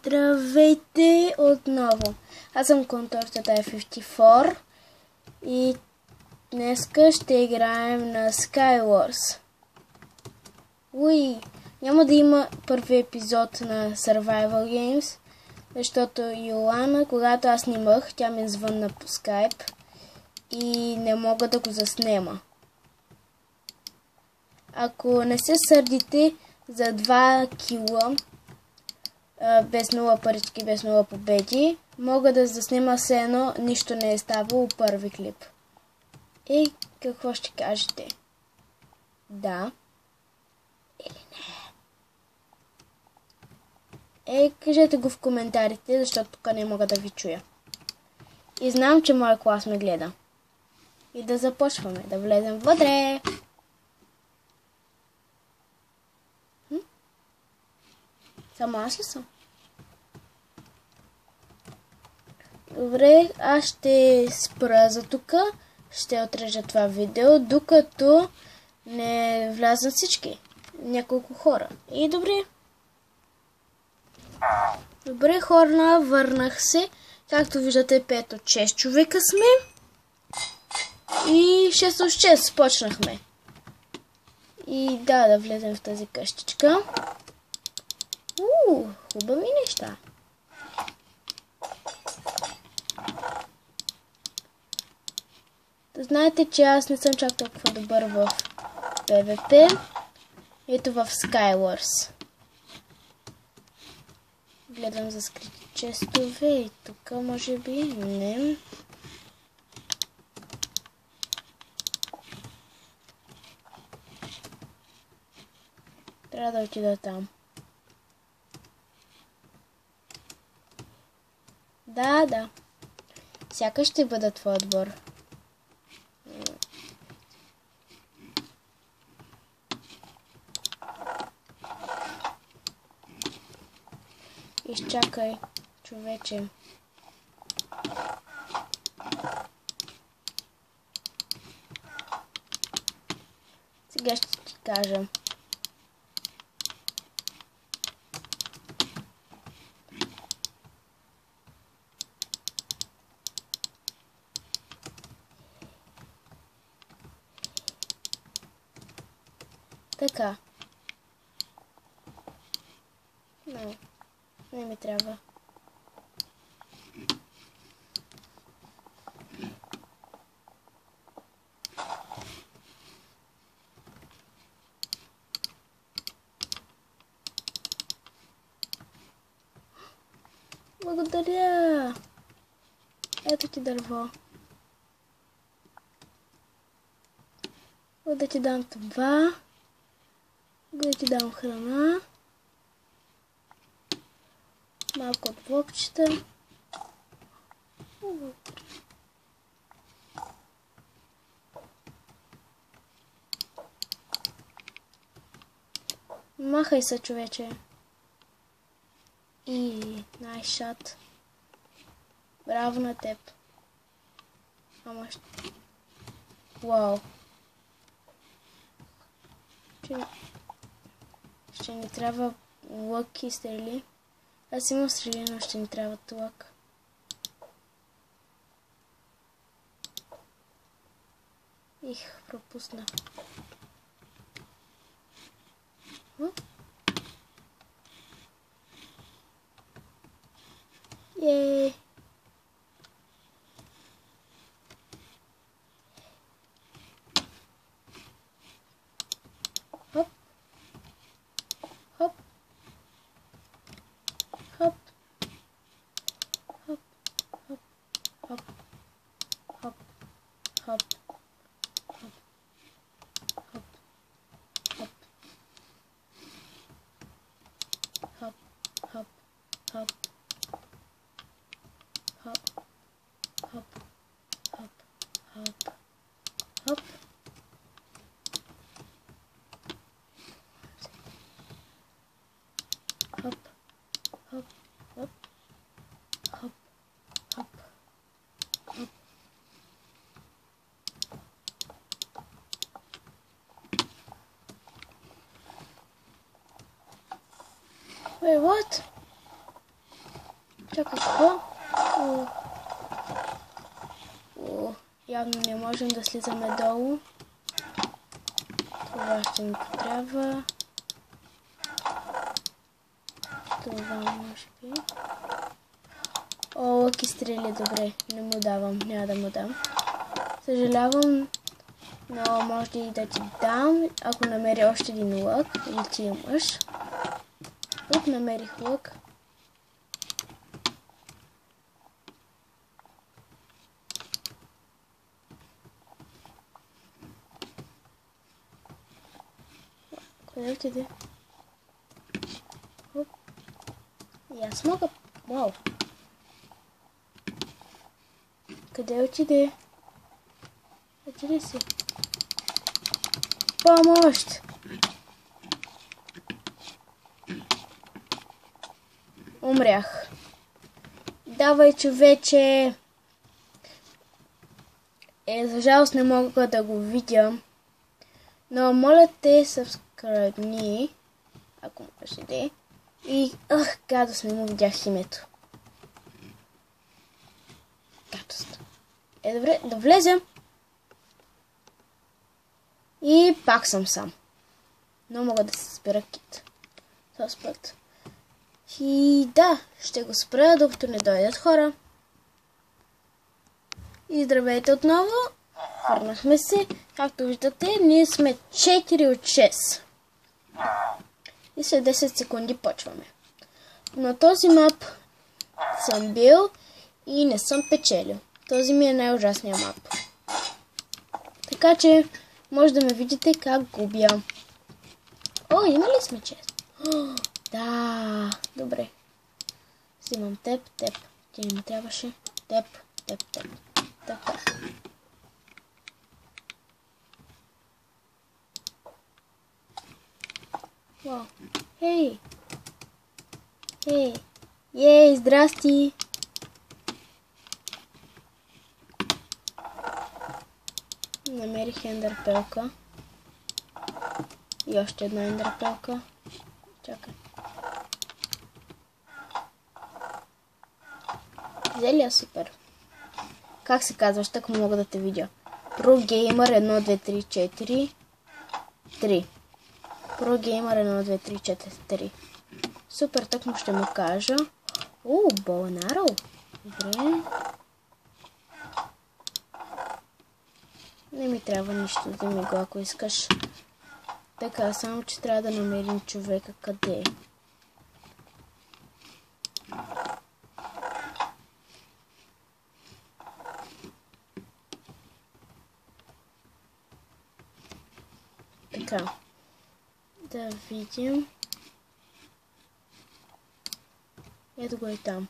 Здравейте отново! Аз съм контортата F54 и днеска ще играем на Skywars. Няма да има първи епизод на Survival Games, защото Йоана, когато аз снимах, тя ми звънна по Skype и не мога да го заснема. Ако не се сърдите за 2 кила, без 0 парички, без 0 победи, мога да заснема все едно, нищо не е ставало първи клип. И какво ще кажете? Да или не? Кажете го в коментарите, защото тук не мога да ви чуя. И знам, че моя клас ме гледа. И да започваме, да влезем вътре. Само аз ли съм? Добре, аз ще спра за тук. Ще отрежа това видео, докато не влязат всички. Няколко хора. И добре. Добре, хора, върнах се. Както виждате, 5 от 6 човека сме. И 6 от 6 почнахме. И да влезем в тази къщичка. Хубави неща. Да знаете, че аз не съм чак толкова добър в PvP. Ето в Skywars. Гледам за скрити честове и тук може би не. Трябва да отида там. Да. Сякаш ще бъда твой отбор. Изчакай, човече. Сега ще ти кажа. Така. Не ми трябва. Благодаря. Ето ти дърво. Да ти дам това. Да ти дам храна. Малко от блокчета. Махай се, човече. И nice shot. Браво на теб. Ама Вау. Ще ни трябва лък и стрели. Аз имам стрели, но ще ни трябва лък. Пропусна. Ей! Хоп! Хоп! Хоп! Хоп! Хоп! Хоп! Хоп! Wait, what? Чакай, какво? Явно не можем да слизаме долу. Това ще ни трябва. Това може би. О, лък изстрели, добре. Не му давам, няма да му дам. Съжалявам, но може и да ти дам, ако намери още един лък. Или ти имаш. Тук намерих лък. Къде отиде? И аз мога. Вау. Къде отиде? Отиде си. Помощ! Умрях. Давай, човече! За жалост не мога да го видя. Но моля те, събскрайбни, ако може да. И, гадост, не му видях името. Гадост. Добре, да влезем. И пак съм сам. Но мога да се спира кит. Този път. И да, ще го спра, докато не дойдат хора. И здравейте отново. Върнахме се. Както виждате, ние сме 4 от 6. И след 10 секунди почваме. На този мап съм бил и не съм печелил. Този ми е най-ужасният мап. Така че може да ме видите как губя. О, има ли сме чест? Да, добре. Взимам теб. Ти не ми трябваше. Теб. Така. Вау. Хей! Ей, здрасти! Намерих ендърпелка. И още една ендърпелка. Чакай. Зелия, супер. Как се казваш, така мога да те видя? ProGamer 1, 2, 3, 4, 3. ProGamer 1, 2, 3, 4, 3. Супер, так му ще му кажа. Болнаро. Добре. Не ми трябва нищо, вземи го, ако искаш. Така, само че трябва да намерим човека къде е. Така. Да видим. Ето го е там.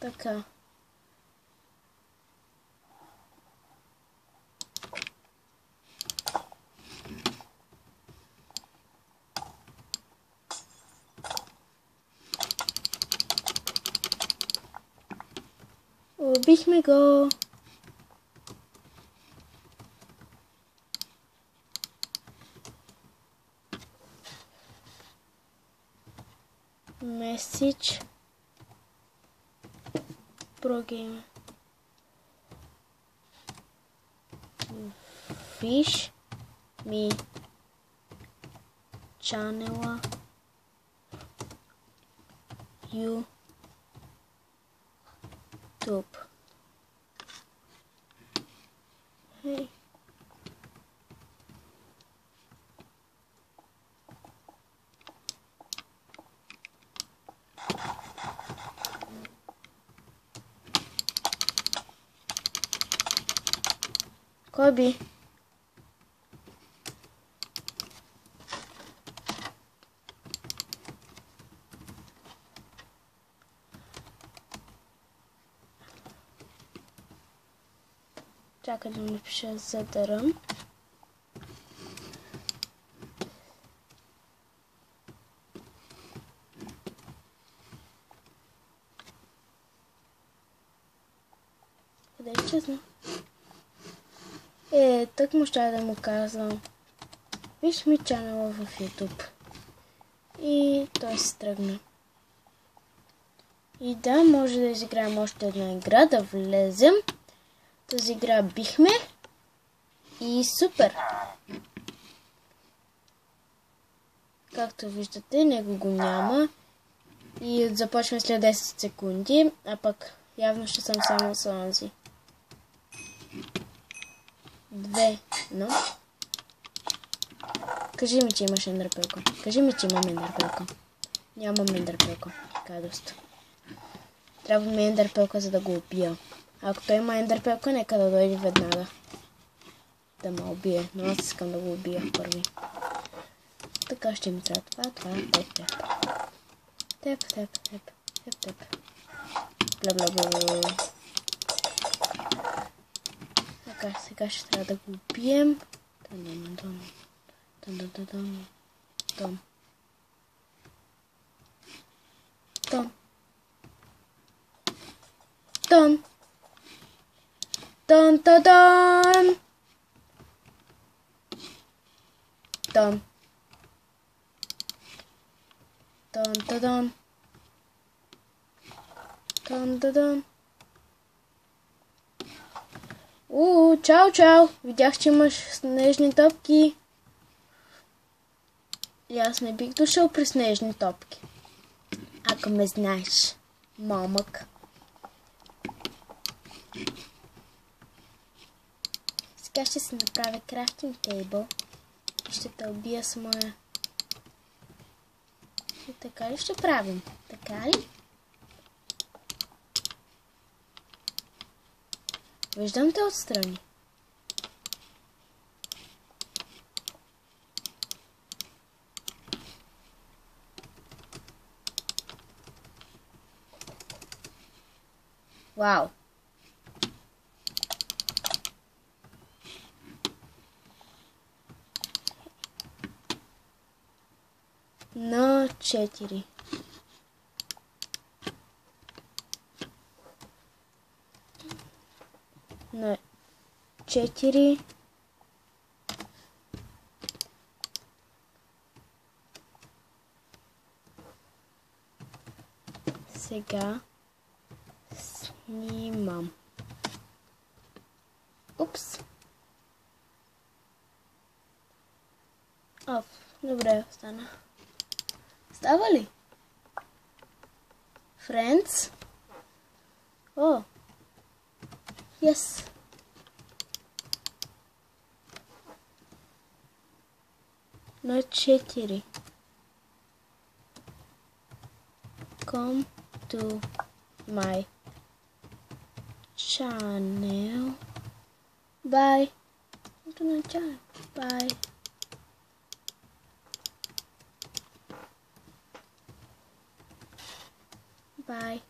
Така. Убихме го. Message. ProGamer. Fish me channel YouTube. Hey. Коби. Чакай да напиша задъръм. Къде изчезна? Тък му ще да му казвам. Виж ми чанела в YouTube. И той се тръгна. И да, може да изиграем още една игра, да влезем. Тази игра бихме. И супер! Както виждате, него го няма. И започваме след 10 секунди, а пък явно ще съм само с онзи. 2, но... Кажи ми, че имаш ендърпелка. Кажи ми, че имам ендърпелка. Нямам ендърпелка. Гадост. Трябва ми ендърпелка, за да го убия. Ако той има ендърпелка, нека да дойде веднага. Да ме убие. Но аз искам да го убия първи. Така ще ми трябва това, теп. Теп. Бла. Така, сега ще трябва да го убием. Чао! Видях, че имаш снежни топки. И аз не бих дошъл при снежни топки. Ако ме знаеш, момък. Сега ще се направя крафтинг тейбъл. И ще те убия с моя... И така ли ще правим? Така ли? Виждам те отстрани. Вау! На 4. На 4. Сега снимам. Упс. Добре, остана. Става ли? Friends? О! Yes! На 4. Come to my channel. Bye. Come to my channel. Bye. Bye.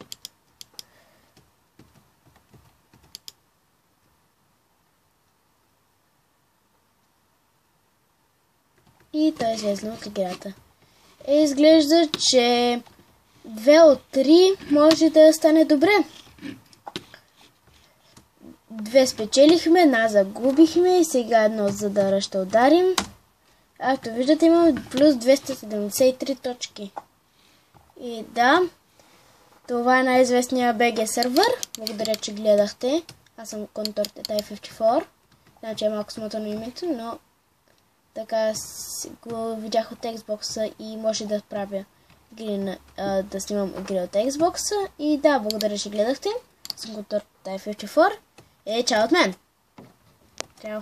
И той е излезнал от играта. Изглежда, че 2 от 3 може да стане добре. 2 спечелихме, една загубихме и сега едно задара ще ударим. Както виждате, имаме плюс 273 точки. И да, това е най-известният BG сервер. Благодаря, че гледахте. Аз съм ContorTetai54. Значи е малко смотано името, но така го видях от Xbox и може да правя да снимам игри от Xbox. И да, благодаря, че гледахте. Аз съм ContorTetai54. Чао от мен! Чао!